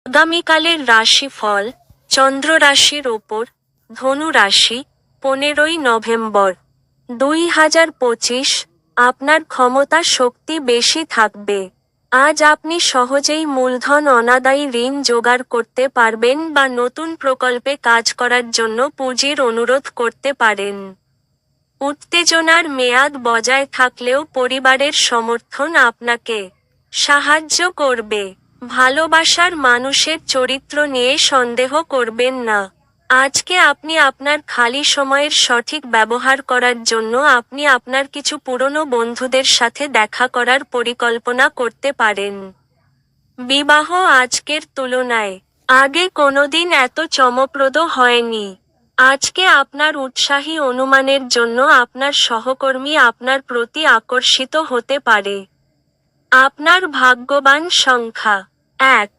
আগামীকালের রাশিফল, চন্দ্র রাশির ওপর, ধনু রাশি, 15ই নভেম্বর 2025। আপনার ক্ষমতা শক্তি বেশি থাকবে। আজ আপনি সহজেই মূলধন অনাদায়ী ঋণ জোগাড় করতে পারবেন বা নতুন প্রকল্পে কাজ করার জন্য পুঁজির অনুরোধ করতে পারেন। উত্তেজনার মেয়াদ বজায় থাকলেও পরিবারের সমর্থন আপনাকে সাহায্য করবে। ভালোবাসার মানুষের চরিত্র নিয়ে সন্দেহ করবেন না। আজকে আপনি আপনার খালি সময়ের সঠিক ব্যবহার করার জন্য আপনি আপনার কিছু পুরনো বন্ধুদের সাথে দেখা করার পরিকল্পনা করতে পারেন। বিবাহ আজকের তুলনায় আগে কোনোদিন এত চমকপ্রদ হয়নি। আজকে আপনার উৎসাহী অনুমানের জন্য আপনার সহকর্মী আপনার প্রতি আকর্ষিত হতে পারে। আপনার ভাগ্যবান সংখ্যা 1,